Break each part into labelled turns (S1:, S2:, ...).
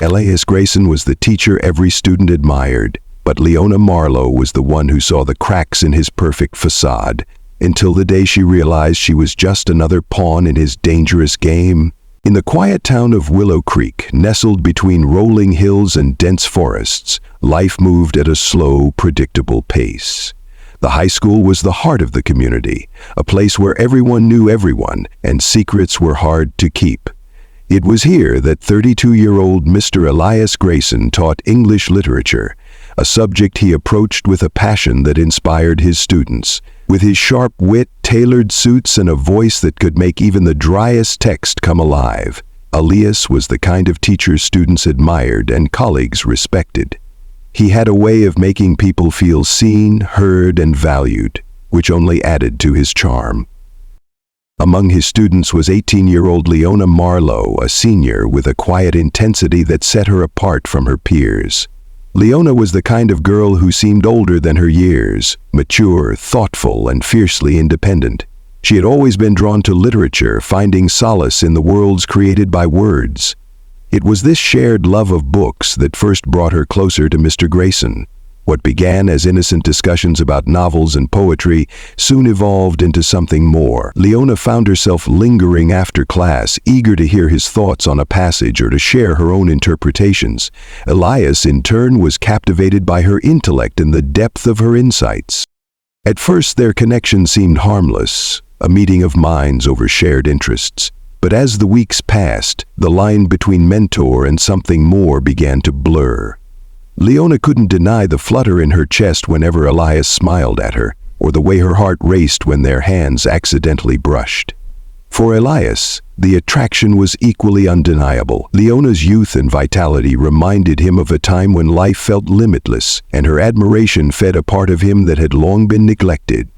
S1: Elias Grayson was the teacher every student admired, but Leona Marlowe was the one who saw the cracks in his perfect facade, until the day she realized she was just another pawn in his dangerous game. In the quiet town of Willow Creek, nestled between rolling hills and dense forests, life moved at a slow, predictable pace. The high school was the heart of the community, a place where everyone knew everyone, and secrets were hard to keep. It was here that 32-year-old Mr. Elias Grayson taught English literature, a subject he approached with a passion that inspired his students. With his sharp wit, tailored suits, and a voice that could make even the driest text come alive, Elias was the kind of teacher students admired and colleagues respected. He had a way of making people feel seen, heard, and valued, which only added to his charm. Among his students was 18-year-old Leona Marlowe, a senior with a quiet intensity that set her apart from her peers. Leona was the kind of girl who seemed older than her years, mature, thoughtful, and fiercely independent. She had always been drawn to literature, finding solace in the worlds created by words. It was this shared love of books that first brought her closer to Mr. Grayson. What began as innocent discussions about novels and poetry soon evolved into something more. Leona found herself lingering after class, eager to hear his thoughts on a passage or to share her own interpretations. Elias, in turn, was captivated by her intellect and the depth of her insights. At first, their connection seemed harmless, a meeting of minds over shared interests. But as the weeks passed, the line between mentor and something more began to blur. Leona couldn't deny the flutter in her chest whenever Elias smiled at her, or the way her heart raced when their hands accidentally brushed. For Elias, the attraction was equally undeniable. Leona's youth and vitality reminded him of a time when life felt limitless, and her admiration fed a part of him that had long been neglected.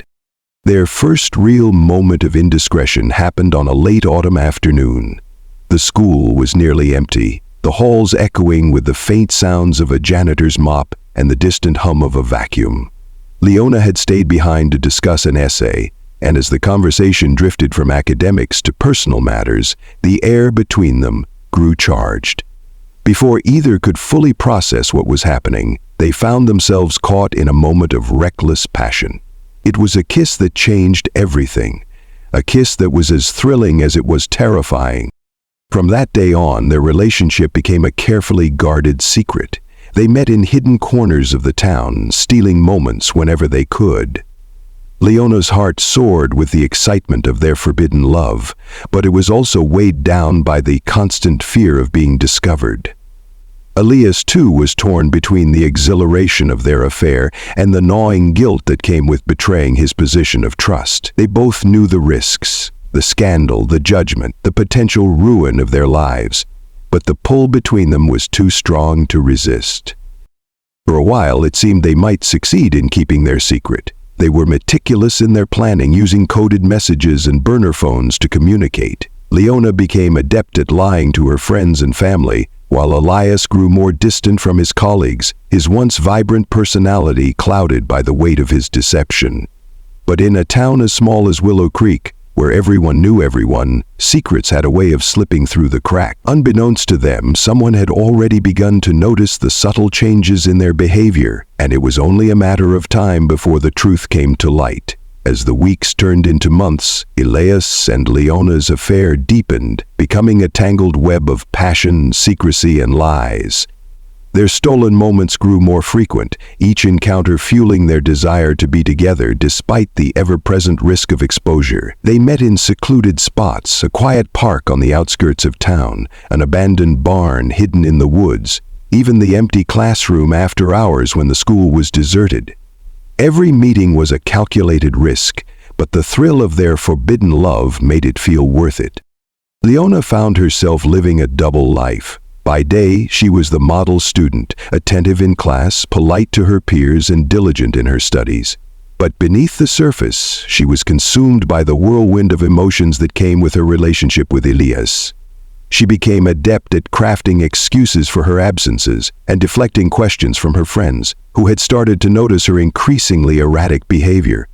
S1: Their first real moment of indiscretion happened on a late autumn afternoon. The school was nearly empty, the halls echoing with the faint sounds of a janitor's mop and the distant hum of a vacuum. Leona had stayed behind to discuss an essay, and as the conversation drifted from academics to personal matters, the air between them grew charged. Before either could fully process what was happening, they found themselves caught in a moment of reckless passion. It was a kiss that changed everything, a kiss that was as thrilling as it was terrifying. From that day on, their relationship became a carefully guarded secret. They met in hidden corners of the town, stealing moments whenever they could. Leona's heart soared with the excitement of their forbidden love, but it was also weighed down by the constant fear of being discovered. Elias, too, was torn between the exhilaration of their affair and the gnawing guilt that came with betraying his position of trust. They both knew the risks, the scandal, the judgment, the potential ruin of their lives, but the pull between them was too strong to resist. For a while, it seemed they might succeed in keeping their secret. They were meticulous in their planning, using coded messages and burner phones to communicate. Leona became adept at lying to her friends and family, while Elias grew more distant from his colleagues, his once vibrant personality clouded by the weight of his deception. But in a town as small as Willow Creek, where everyone knew everyone, secrets had a way of slipping through the crack. Unbeknownst to them, someone had already begun to notice the subtle changes in their behavior, and it was only a matter of time before the truth came to light. As the weeks turned into months, Elias and Leona's affair deepened, becoming a tangled web of passion, secrecy, and lies. Their stolen moments grew more frequent, each encounter fueling their desire to be together despite the ever-present risk of exposure. They met in secluded spots, a quiet park on the outskirts of town, an abandoned barn hidden in the woods, even the empty classroom after hours when the school was deserted. Every meeting was a calculated risk, but the thrill of their forbidden love made it feel worth it. Leona found herself living a double life. By day, she was the model student, attentive in class, polite to her peers, and diligent in her studies. But beneath the surface, she was consumed by the whirlwind of emotions that came with her relationship with Elias. She became adept at crafting excuses for her absences and deflecting questions from her friends, who had started to notice her increasingly erratic behavior.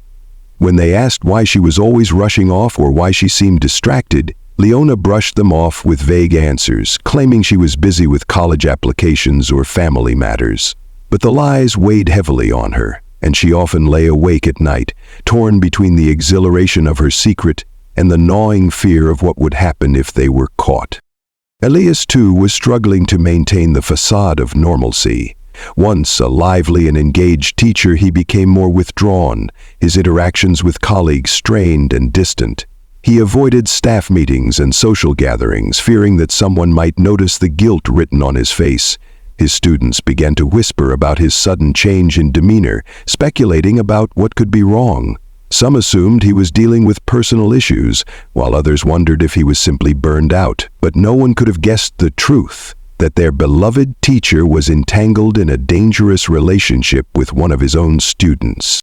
S1: When they asked why she was always rushing off or why she seemed distracted, Leona brushed them off with vague answers, claiming she was busy with college applications or family matters. But the lies weighed heavily on her, and she often lay awake at night, torn between the exhilaration of her secret and the gnawing fear of what would happen if they were caught. Elias, too, was struggling to maintain the facade of normalcy. Once a lively and engaged teacher, he became more withdrawn, his interactions with colleagues strained and distant. He avoided staff meetings and social gatherings, fearing that someone might notice the guilt written on his face. His students began to whisper about his sudden change in demeanor, speculating about what could be wrong. Some assumed he was dealing with personal issues, while others wondered if he was simply burned out. But no one could have guessed the truth, that their beloved teacher was entangled in a dangerous relationship with one of his own students.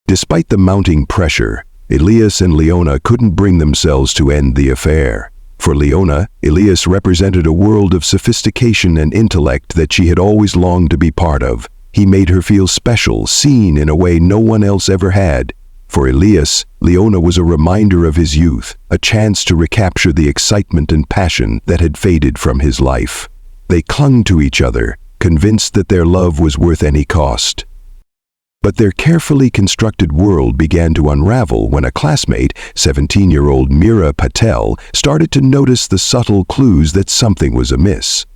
S1: Despite the mounting pressure, Elias and Leona couldn't bring themselves to end the affair. For Leona, Elias represented a world of sophistication and intellect that she had always longed to be part of. He made her feel special, seen in a way no one else ever had. For Elias, Leona was a reminder of his youth, a chance to recapture the excitement and passion that had faded from his life. They clung to each other, convinced that their love was worth any cost. But their carefully constructed world began to unravel when a classmate, 17-year-old Mira Patel, started to notice the subtle clues that something was amiss.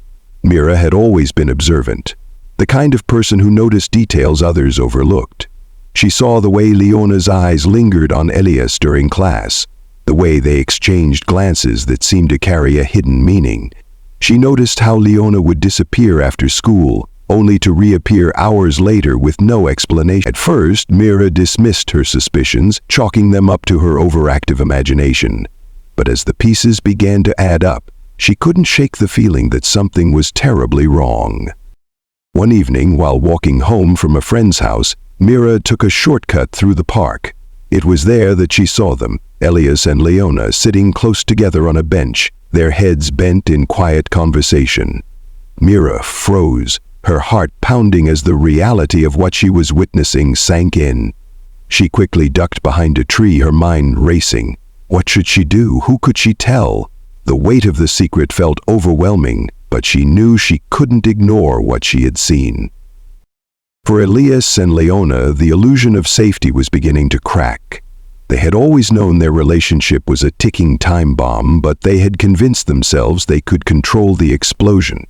S1: Mira had always been observant, the kind of person who noticed details others overlooked. She saw the way Leona's eyes lingered on Elias during class, the way they exchanged glances that seemed to carry a hidden meaning. She noticed how Leona would disappear after school, only to reappear hours later with no explanation. At first, Mira dismissed her suspicions, chalking them up to her overactive imagination. But as the pieces began to add up, she couldn't shake the feeling that something was terribly wrong. One evening, while walking home from a friend's house, Mira took a shortcut through the park. It was there that she saw them, Elias and Leona, sitting close together on a bench, their heads bent in quiet conversation. Mira froze, her heart pounding as the reality of what she was witnessing sank in. She quickly ducked behind a tree, her mind racing. What should she do? Who could she tell? The weight of the secret felt overwhelming, but she knew she couldn't ignore what she had seen. For Elias and Leona, the illusion of safety was beginning to crack. They had always known their relationship was a ticking time bomb, but they had convinced themselves they could control the explosion.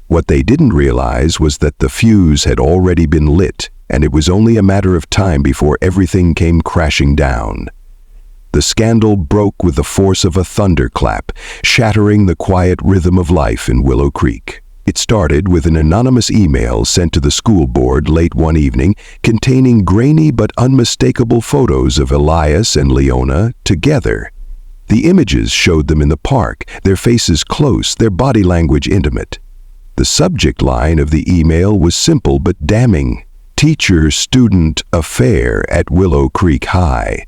S1: What they didn't realize was that the fuse had already been lit, and it was only a matter of time before everything came crashing down. The scandal broke with the force of a thunderclap, shattering the quiet rhythm of life in Willow Creek. It started with an anonymous email sent to the school board late one evening containing grainy but unmistakable photos of Elias and Leona together. The images showed them in the park, their faces close, their body language intimate. The subject line of the email was simple but damning: teacher-student affair at Willow Creek High.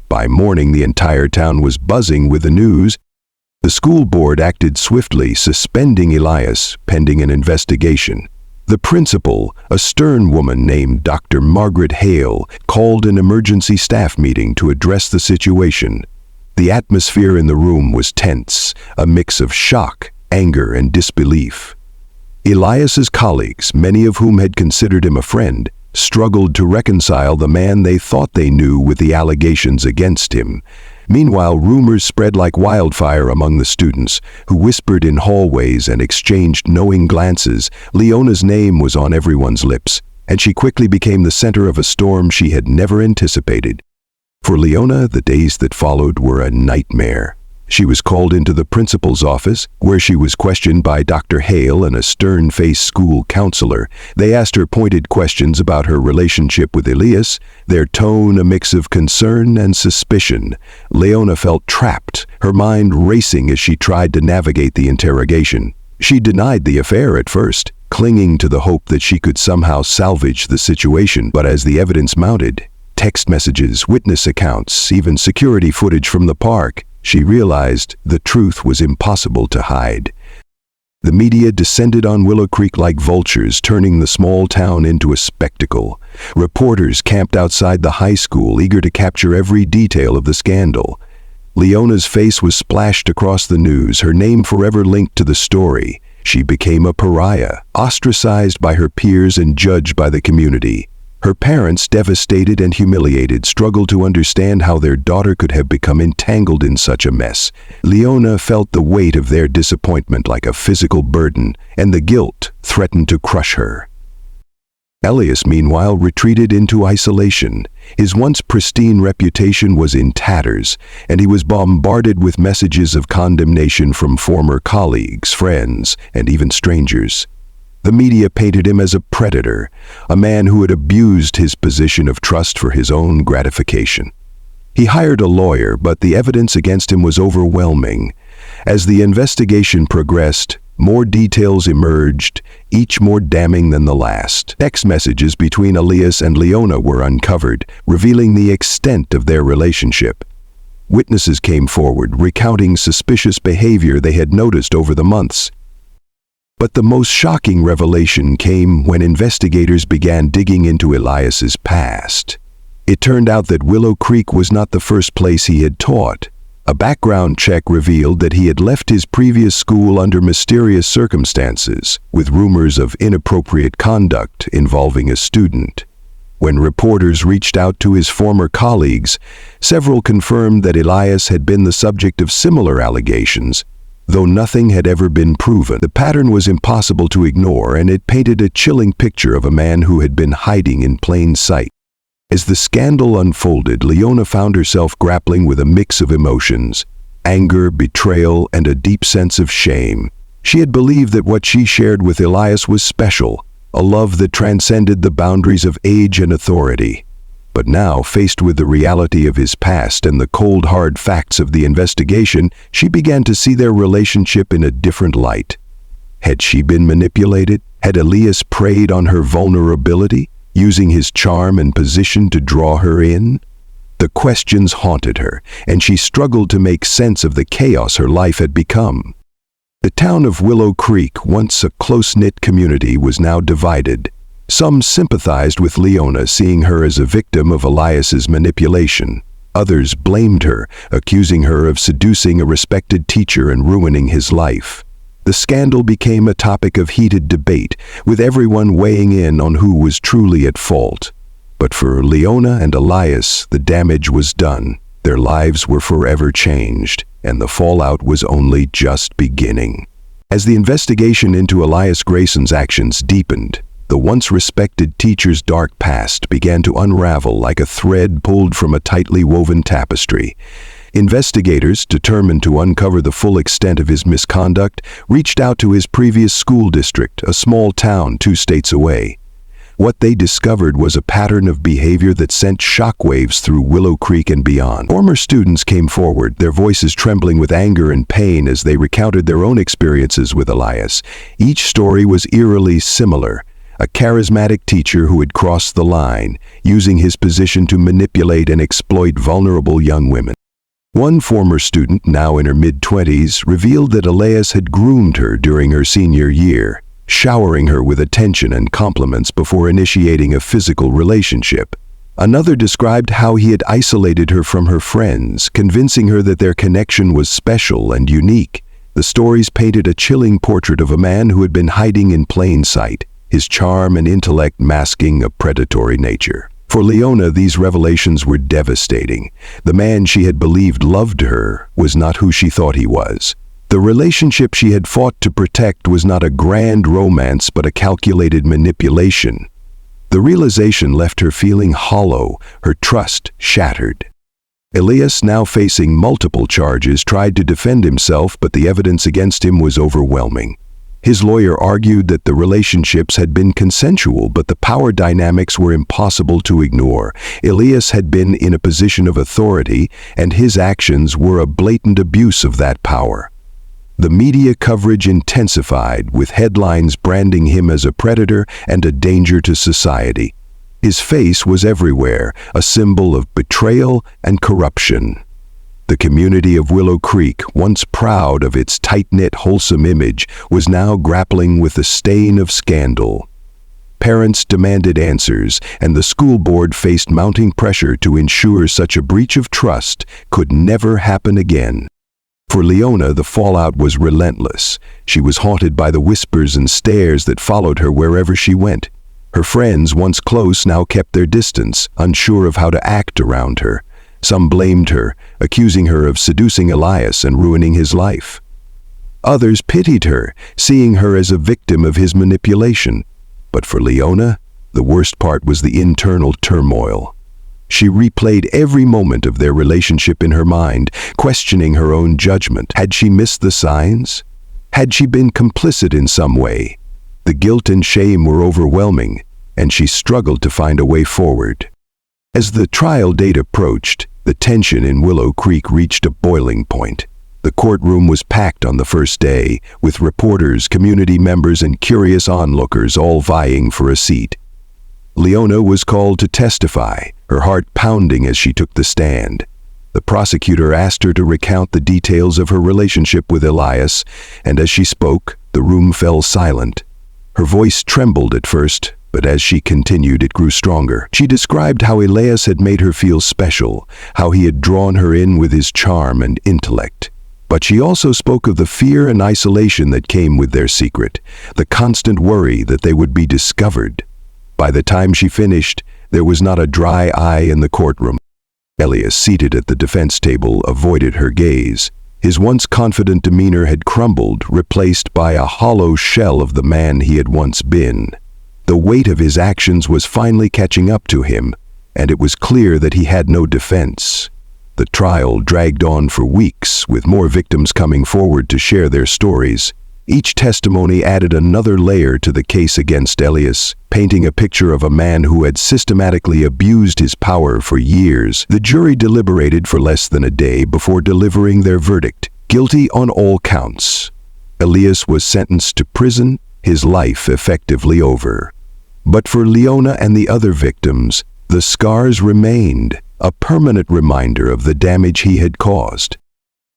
S1: By morning, the entire town was buzzing with the news. The school board acted swiftly, suspending Elias pending an investigation. The principal, a stern woman named Dr. Margaret Hale, called an emergency staff meeting to address the situation. The atmosphere in the room was tense, a mix of shock, anger, and disbelief. Elias's colleagues, many of whom had considered him a friend, struggled to reconcile the man they thought they knew with the allegations against him. Meanwhile, rumors spread like wildfire among the students, who whispered in hallways and exchanged knowing glances. Leona's name was on everyone's lips, and she quickly became the center of a storm she had never anticipated. For Leona, the days that followed were a nightmare. She was called into the principal's office, where she was questioned by Dr. Hale and a stern-faced school counselor. They asked her pointed questions about her relationship with Elias, their tone a mix of concern and suspicion. Leona felt trapped, her mind racing as she tried to navigate the interrogation. She denied the affair at first, clinging to the hope that she could somehow salvage the situation. But as the evidence mounted, text messages, witness accounts, even security footage from the park, she realized the truth was impossible to hide. The media descended on Willow Creek like vultures, turning the small town into a spectacle. Reporters camped outside the high school, eager to capture every detail of the scandal. Leona's face was splashed across the news, her name forever linked to the story. She became a pariah, ostracized by her peers and judged by the community. Her parents, devastated and humiliated, struggled to understand how their daughter could have become entangled in such a mess. Leona felt the weight of their disappointment like a physical burden, and the guilt threatened to crush her. Elias, meanwhile, retreated into isolation. His once pristine reputation was in tatters, and he was bombarded with messages of condemnation from former colleagues, friends, and even strangers. The media painted him as a predator, a man who had abused his position of trust for his own gratification. He hired a lawyer, but the evidence against him was overwhelming. As the investigation progressed, more details emerged, each more damning than the last. Text messages between Elias and Leona were uncovered, revealing the extent of their relationship. Witnesses came forward, recounting suspicious behavior they had noticed over the months. But the most shocking revelation came when investigators began digging into Elias's past. It turned out that Willow Creek was not the first place he had taught. A background check revealed that he had left his previous school under mysterious circumstances, with rumors of inappropriate conduct involving a student. When reporters reached out to his former colleagues, several confirmed that Elias had been the subject of similar allegations, though nothing had ever been proven. The pattern was impossible to ignore, and it painted a chilling picture of a man who had been hiding in plain sight. As the scandal unfolded, Leona found herself grappling with a mix of emotions: anger, betrayal, and a deep sense of shame. She had believed that what she shared with Elias was special, a love that transcended the boundaries of age and authority. But now, faced with the reality of his past and the cold, hard facts of the investigation, she began to see their relationship in a different light. Had she been manipulated? Had Elias preyed on her vulnerability, using his charm and position to draw her in? The questions haunted her, and she struggled to make sense of the chaos her life had become. The town of Willow Creek, once a close-knit community, was now divided. Some sympathized with Leona, seeing her as a victim of Elias's manipulation. Others blamed her, accusing her of seducing a respected teacher and ruining his life. The scandal became a topic of heated debate, with everyone weighing in on who was truly at fault. But for Leona and Elias, the damage was done. Their lives were forever changed, and the fallout was only just beginning. As the investigation into Elias Grayson's actions deepened, the once respected teacher's dark past began to unravel like a thread pulled from a tightly woven tapestry. Investigators, determined to uncover the full extent of his misconduct, reached out to his previous school district, a small town 2 states away. What they discovered was a pattern of behavior that sent shockwaves through Willow Creek and beyond. Former students came forward, their voices trembling with anger and pain as they recounted their own experiences with Elias. Each story was eerily similar: a charismatic teacher who had crossed the line, using his position to manipulate and exploit vulnerable young women. One former student, now in her mid-20s, revealed that Elias had groomed her during her senior year, showering her with attention and compliments before initiating a physical relationship. Another described how he had isolated her from her friends, convincing her that their connection was special and unique. The stories painted a chilling portrait of a man who had been hiding in plain sight, his charm and intellect masking a predatory nature. For Leona, these revelations were devastating. The man she had believed loved her was not who she thought he was. The relationship she had fought to protect was not a grand romance but a calculated manipulation. The realization left her feeling hollow, her trust shattered. Elias, now facing multiple charges, tried to defend himself, but the evidence against him was overwhelming. His lawyer argued that the relationships had been consensual, but the power dynamics were impossible to ignore. Elias had been in a position of authority, and his actions were a blatant abuse of that power. The media coverage intensified, with headlines branding him as a predator and a danger to society. His face was everywhere, a symbol of betrayal and corruption. The community of Willow Creek, once proud of its tight-knit, wholesome image, was now grappling with the stain of scandal. Parents demanded answers, and the school board faced mounting pressure to ensure such a breach of trust could never happen again. For Leona, the fallout was relentless. She was haunted by the whispers and stares that followed her wherever she went. Her friends, once close, now kept their distance, unsure of how to act around her. Some blamed her, accusing her of seducing Elias and ruining his life. Others pitied her, seeing her as a victim of his manipulation. But for Leona, the worst part was the internal turmoil. She replayed every moment of their relationship in her mind, questioning her own judgment. Had she missed the signs? Had she been complicit in some way? The guilt and shame were overwhelming, and she struggled to find a way forward. As the trial date approached, the tension in Willow Creek reached a boiling point. The courtroom was packed on the first day, with reporters, community members, and curious onlookers all vying for a seat. Leona was called to testify, her heart pounding as she took the stand. The prosecutor asked her to recount the details of her relationship with Elias, and as she spoke, the room fell silent. Her voice trembled at first, but as she continued, it grew stronger. She described how Elias had made her feel special, how he had drawn her in with his charm and intellect. But she also spoke of the fear and isolation that came with their secret, the constant worry that they would be discovered. By the time she finished, there was not a dry eye in the courtroom. Elias, seated at the defense table, avoided her gaze. His once confident demeanor had crumbled, replaced by a hollow shell of the man he had once been. The weight of his actions was finally catching up to him, and it was clear that he had no defense. The trial dragged on for weeks, with more victims coming forward to share their stories. Each testimony added another layer to the case against Elias, painting a picture of a man who had systematically abused his power for years. The jury deliberated for less than a day before delivering their verdict, guilty on all counts. Elias was sentenced to prison, his life effectively over. But for Leona and the other victims, the scars remained, a permanent reminder of the damage he had caused.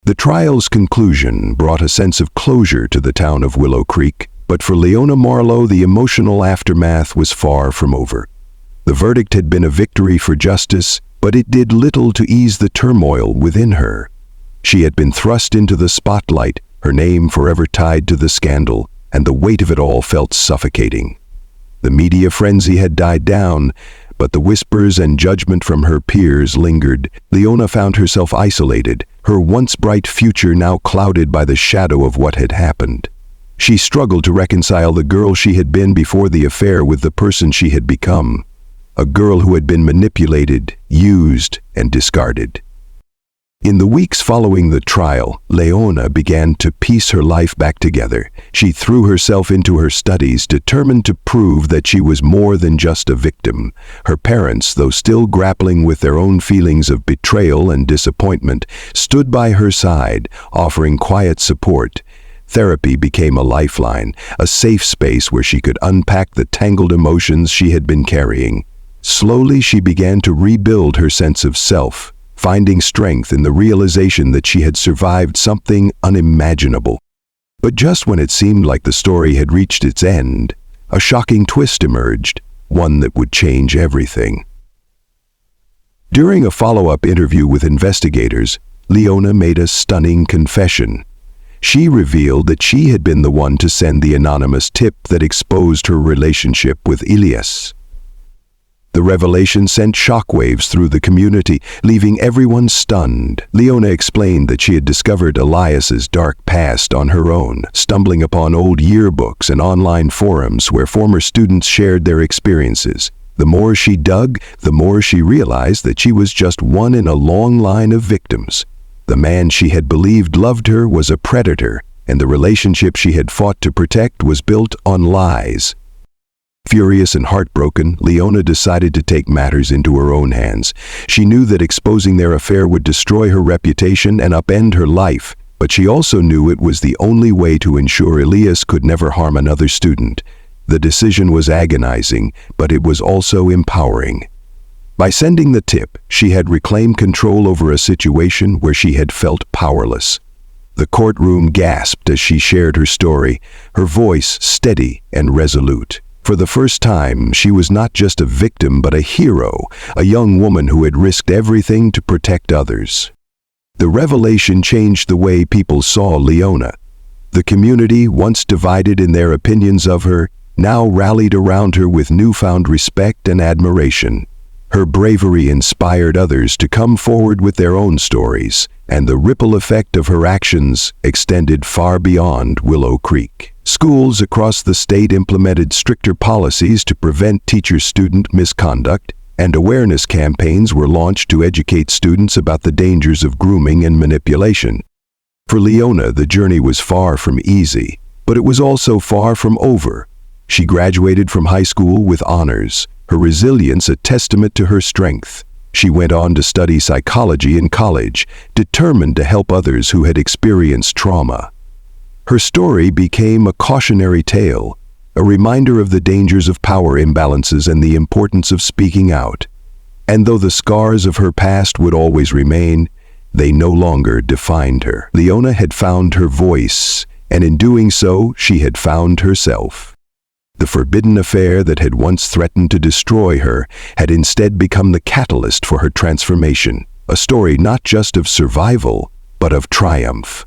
S1: The trial's conclusion brought a sense of closure to the town of Willow Creek, but for Leona Marlowe, the emotional aftermath was far from over. The verdict had been a victory for justice, but it did little to ease the turmoil within her. She had been thrust into the spotlight, her name forever tied to the scandal, and the weight of it all felt suffocating. The media frenzy had died down, but the whispers and judgment from her peers lingered. Leona found herself isolated, her once bright future now clouded by the shadow of what had happened. She struggled to reconcile the girl she had been before the affair with the person she had become, a girl who had been manipulated, used, and discarded. In the weeks following the trial, Leona began to piece her life back together. She threw herself into her studies, determined to prove that she was more than just a victim. Her parents, though still grappling with their own feelings of betrayal and disappointment, stood by her side, offering quiet support. Therapy became a lifeline, a safe space where she could unpack the tangled emotions she had been carrying. Slowly, she began to rebuild her sense of self, finding strength in the realization that she had survived something unimaginable. But just when it seemed like the story had reached its end, a shocking twist emerged, one that would change everything. During a follow-up interview with investigators, Leona made a stunning confession. She revealed that she had been the one to send the anonymous tip that exposed her relationship with Elias. The revelation sent shockwaves through the community, leaving everyone stunned. Leona explained that she had discovered Elias's dark past on her own, stumbling upon old yearbooks and online forums where former students shared their experiences. The more she dug, the more she realized that she was just one in a long line of victims. The man she had believed loved her was a predator, and the relationship she had fought to protect was built on lies. Furious and heartbroken, Leona decided to take matters into her own hands. She knew that exposing their affair would destroy her reputation and upend her life, but she also knew it was the only way to ensure Elias could never harm another student. The decision was agonizing, but it was also empowering. By sending the tip, she had reclaimed control over a situation where she had felt powerless. The courtroom gasped as she shared her story, her voice steady and resolute. For the first time, she was not just a victim but a hero, a young woman who had risked everything to protect others. The revelation changed the way people saw Leona. The community, once divided in their opinions of her, now rallied around her with newfound respect and admiration. Her bravery inspired others to come forward with their own stories, and the ripple effect of her actions extended far beyond Willow Creek. Schools across the state implemented stricter policies to prevent teacher-student misconduct, and awareness campaigns were launched to educate students about the dangers of grooming and manipulation. For Leona, the journey was far from easy, but it was also far from over. She graduated from high school with honors, her resilience a testament to her strength. She went on to study psychology in college, determined to help others who had experienced trauma. Her story became a cautionary tale, a reminder of the dangers of power imbalances and the importance of speaking out. And though the scars of her past would always remain, they no longer defined her. Leona had found her voice, and in doing so, she had found herself. The forbidden affair that had once threatened to destroy her had instead become the catalyst for her transformation, a story not just of survival, but of triumph.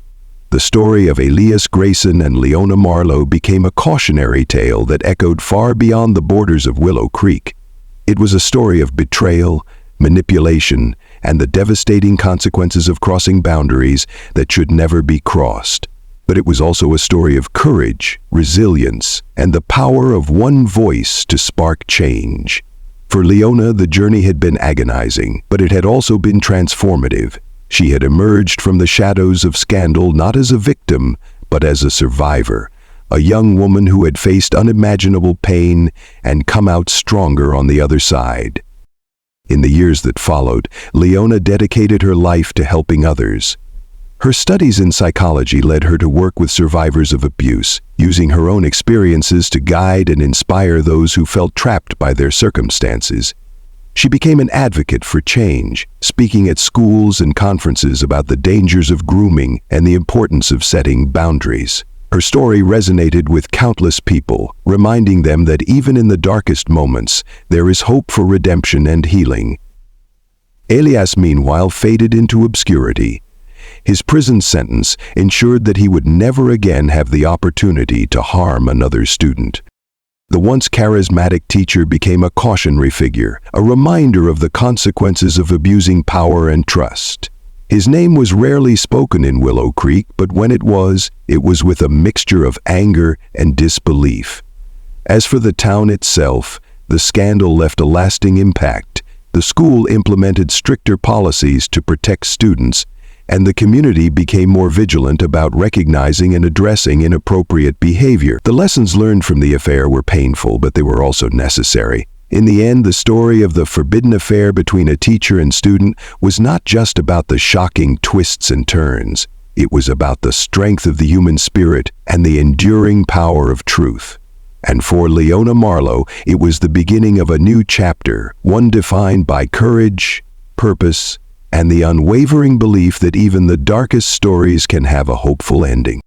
S1: The story of Elias Grayson and Leona Marlowe became a cautionary tale that echoed far beyond the borders of Willow Creek. It was a story of betrayal, manipulation, and the devastating consequences of crossing boundaries that should never be crossed. But it was also a story of courage, resilience, and the power of one voice to spark change. For Leona, the journey had been agonizing, but it had also been transformative. She had emerged from the shadows of scandal not as a victim, but as a survivor, a young woman who had faced unimaginable pain and come out stronger on the other side. In the years that followed, Leona dedicated her life to helping others. Her studies in psychology led her to work with survivors of abuse, using her own experiences to guide and inspire those who felt trapped by their circumstances. She became an advocate for change, speaking at schools and conferences about the dangers of grooming and the importance of setting boundaries. Her story resonated with countless people, reminding them that even in the darkest moments, there is hope for redemption and healing. Elias, meanwhile, faded into obscurity. His prison sentence ensured that he would never again have the opportunity to harm another student. The once charismatic teacher became a cautionary figure, a reminder of the consequences of abusing power and trust. His name was rarely spoken in Willow Creek, but when it was with a mixture of anger and disbelief. As for the town itself, the scandal left a lasting impact. The school implemented stricter policies to protect students, and the community became more vigilant about recognizing and addressing inappropriate behavior. The lessons learned from the affair were painful, but they were also necessary. In the end, the story of the forbidden affair between a teacher and student was not just about the shocking twists and turns. It was about the strength of the human spirit and the enduring power of truth. And for Leona Marlowe, it was the beginning of a new chapter, one defined by courage, purpose, and the unwavering belief that even the darkest stories can have a hopeful ending.